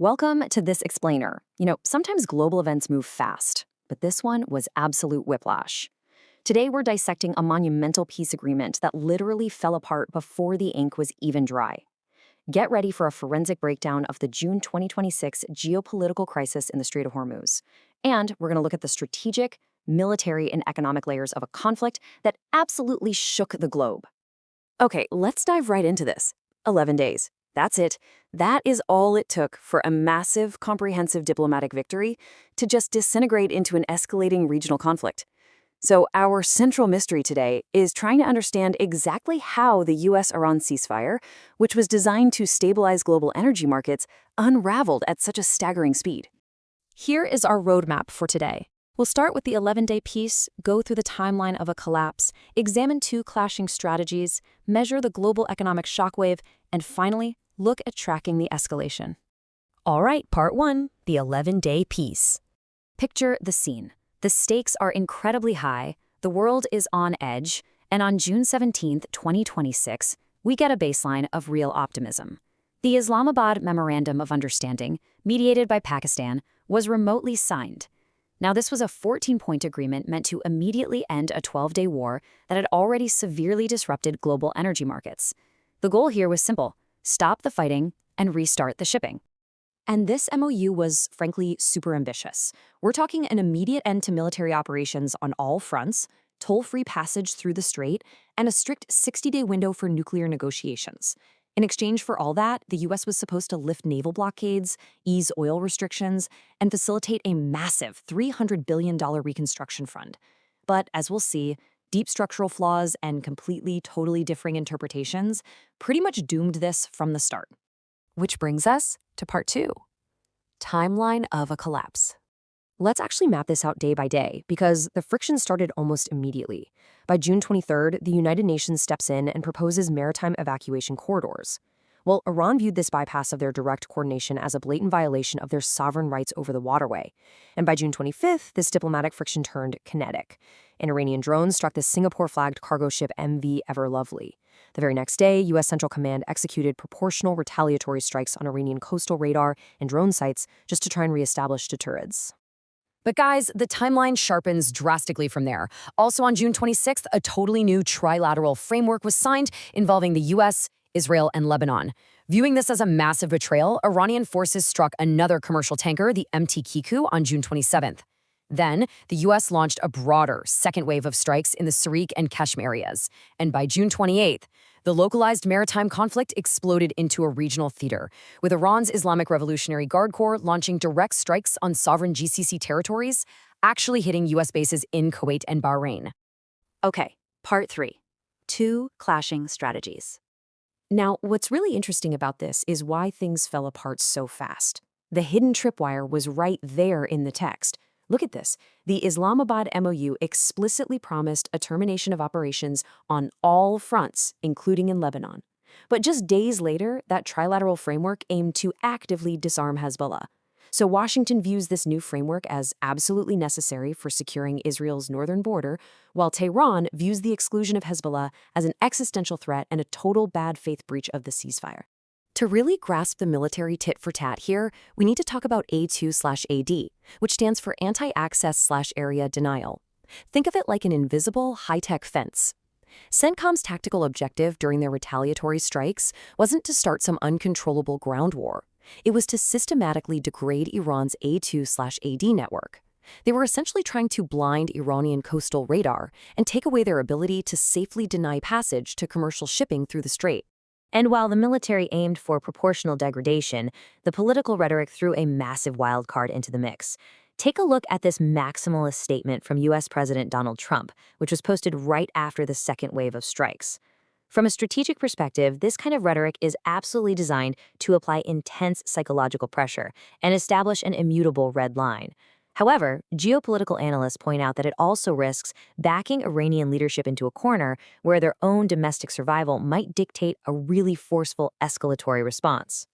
Welcome to This Explainer. Sometimes global events move fast, but this one was absolute whiplash. Today, we're dissecting a monumental peace agreement that literally fell apart before the ink was even dry. Get ready for a forensic breakdown of the June 2026 geopolitical crisis in the Strait of Hormuz. And we're going to look at the strategic, military, and economic layers of a conflict that absolutely shook the globe. Okay, let's dive right into this. 11 days. That's it. That is all it took for a massive, comprehensive diplomatic victory to just disintegrate into an escalating regional conflict. So our central mystery today is trying to understand exactly how the US-Iran ceasefire, which was designed to stabilize global energy markets, unraveled at such a staggering speed. Here is our roadmap for today. We'll start with the 11-day peace, go through the timeline of a collapse, examine two clashing strategies, measure the global economic shockwave, and finally, look at tracking the escalation. All right, part 1, the 11-day peace. Picture the scene. The stakes are incredibly high, the world is on edge, and on June 17, 2026, we get a baseline of real optimism. The Islamabad Memorandum of Understanding, mediated by Pakistan, was remotely signed. Now, this was a 14-point agreement meant to immediately end a 12-day war that had already severely disrupted global energy markets. The goal here was simple: stop the fighting and restart the shipping. And this MOU was, frankly, super ambitious. We're talking an immediate end to military operations on all fronts, toll-free passage through the strait, and a strict 60-day window for nuclear negotiations. In exchange for all that, the US was supposed to lift naval blockades, ease oil restrictions, and facilitate a massive $300 billion reconstruction fund. But as we'll see, deep structural flaws and totally differing interpretations pretty much doomed this from the start. Which brings us to part 2, timeline of a collapse. Let's actually map this out day by day, because the friction started almost immediately. By June 23rd, the United Nations steps in and proposes maritime evacuation corridors. Well, Iran viewed this bypass of their direct coordination as a blatant violation of their sovereign rights over the waterway. And by June 25th, this diplomatic friction turned kinetic. An Iranian drone struck the Singapore-flagged cargo ship MV Everlovely. The very next day, U.S. Central Command executed proportional retaliatory strikes on Iranian coastal radar and drone sites just to try and reestablish deterrents. But guys, the timeline sharpens drastically from there. Also on June 26th, a totally new trilateral framework was signed involving the US, Israel, and Lebanon. Viewing this as a massive betrayal, Iranian forces struck another commercial tanker, the MT Kiku, on June 27th. Then, the US launched a broader second wave of strikes in the Sariq and Kashmir areas. And by June 28th, the localized maritime conflict exploded into a regional theater, with Iran's Islamic Revolutionary Guard Corps launching direct strikes on sovereign GCC territories, actually hitting US bases in Kuwait and Bahrain. Okay, part 3, two clashing strategies. Now, what's really interesting about this is why things fell apart so fast. The hidden tripwire was right there in the text. Look at this. The Islamabad MOU explicitly promised a termination of operations on all fronts, including in Lebanon. But just days later, that trilateral framework aimed to actively disarm Hezbollah. So Washington views this new framework as absolutely necessary for securing Israel's northern border, while Tehran views the exclusion of Hezbollah as an existential threat and a total bad faith breach of the ceasefire. To really grasp the military tit-for-tat here, we need to talk about A2/AD, which stands for Anti-Access/Area Denial. Think of it like an invisible, high-tech fence. CENTCOM's tactical objective during their retaliatory strikes wasn't to start some uncontrollable ground war. It was to systematically degrade Iran's A2/AD network. They were essentially trying to blind Iranian coastal radar and take away their ability to safely deny passage to commercial shipping through the strait. And while the military aimed for proportional degradation, the political rhetoric threw a massive wild card into the mix. Take a look at this maximalist statement from US President Donald Trump, which was posted right after the second wave of strikes. From a strategic perspective, this kind of rhetoric is absolutely designed to apply intense psychological pressure and establish an immutable red line. However, geopolitical analysts point out that it also risks backing Iranian leadership into a corner where their own domestic survival might dictate a really forceful escalatory response.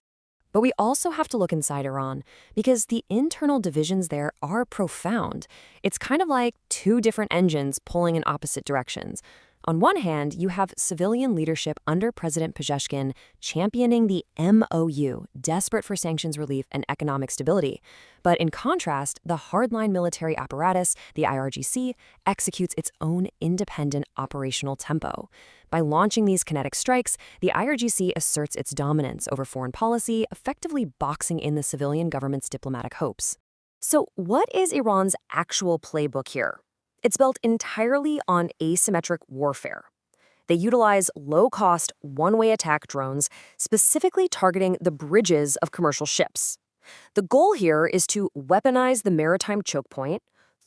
But we also have to look inside Iran, because the internal divisions there are profound. It's kind of like two different engines pulling in opposite directions. On one hand, you have civilian leadership under President Pezeshkian championing the MOU, desperate for sanctions relief and economic stability. But in contrast, the hardline military apparatus, the IRGC, executes its own independent operational tempo. By launching these kinetic strikes, the IRGC asserts its dominance over foreign policy, effectively boxing in the civilian government's diplomatic hopes. So what is Iran's actual playbook here? It's built entirely on asymmetric warfare. They utilize low-cost, one-way attack drones, specifically targeting the bridges of commercial ships. The goal here is to weaponize the maritime choke point,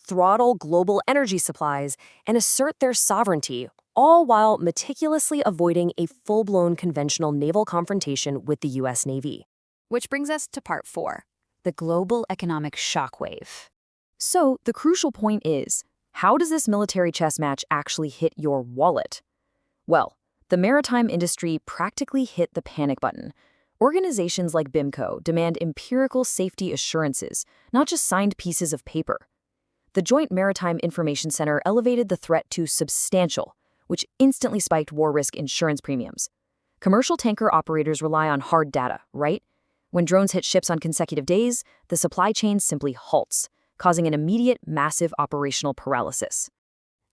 throttle global energy supplies, and assert their sovereignty, all while meticulously avoiding a full-blown conventional naval confrontation with the U.S. Navy. Which brings us to part 4, the global economic shockwave. So, the crucial point is, how does this military chess match actually hit your wallet? Well, the maritime industry practically hit the panic button. Organizations like BIMCO demand empirical safety assurances, not just signed pieces of paper. The Joint Maritime Information Center elevated the threat to substantial, which instantly spiked war risk insurance premiums. Commercial tanker operators rely on hard data, right? When drones hit ships on consecutive days, the supply chain simply halts, causing an immediate, massive operational paralysis.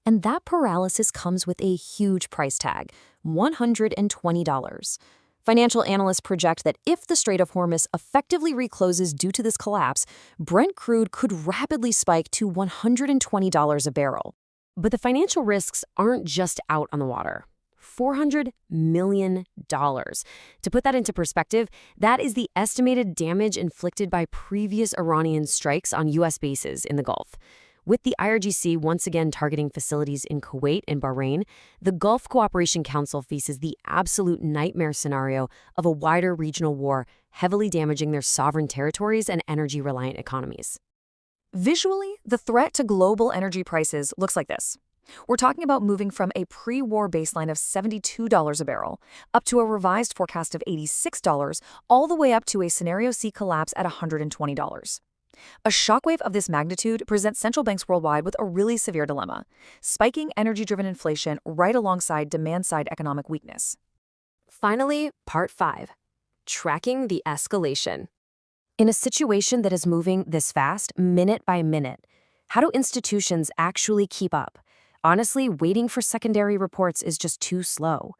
And that paralysis comes with a huge price tag, $120. Financial analysts project that if the Strait of Hormuz effectively recloses due to this collapse, Brent crude could rapidly spike to $120 a barrel. But the financial risks aren't just out on the water. $400 million. To put that into perspective, that is the estimated damage inflicted by previous Iranian strikes on U.S. bases in the Gulf. With the IRGC once again targeting facilities in Kuwait and Bahrain, the Gulf Cooperation Council faces the absolute nightmare scenario of a wider regional war, heavily damaging their sovereign territories and energy-reliant economies. Visually, the threat to global energy prices looks like this. We're talking about moving from a pre-war baseline of $72 a barrel up to a revised forecast of $86, all the way up to a Scenario C collapse at $120. A shockwave of this magnitude presents central banks worldwide with a really severe dilemma: spiking energy-driven inflation right alongside demand-side economic weakness. Finally, part 5, tracking the escalation. In a situation that is moving this fast, minute by minute, how do institutions actually keep up? Honestly, waiting for secondary reports is just too slow.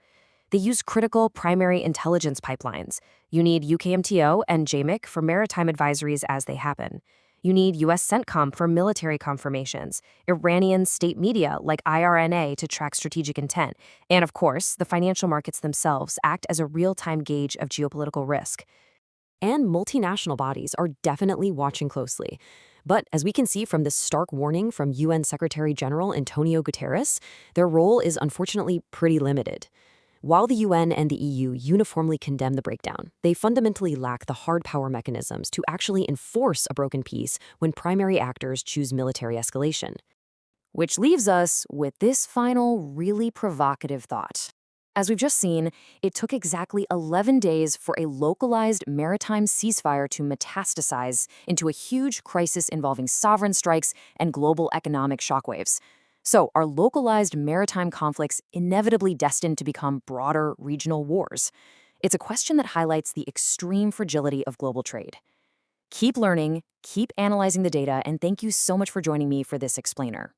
They use critical primary intelligence pipelines. You need UKMTO and JMIC for maritime advisories as they happen. You need US CENTCOM for military confirmations, Iranian state media like IRNA to track strategic intent, and of course, the financial markets themselves act as a real-time gauge of geopolitical risk. And multinational bodies are definitely watching closely. But as we can see from this stark warning from UN Secretary General Antonio Guterres, their role is unfortunately pretty limited. While the UN and the EU uniformly condemn the breakdown, they fundamentally lack the hard power mechanisms to actually enforce a broken peace when primary actors choose military escalation. Which leaves us with this final, really provocative thought. As we've just seen, it took exactly 11 days for a localized maritime ceasefire to metastasize into a huge crisis involving sovereign strikes and global economic shockwaves. So, are localized maritime conflicts inevitably destined to become broader regional wars? It's a question that highlights the extreme fragility of global trade. Keep learning, keep analyzing the data, and thank you so much for joining me for this explainer.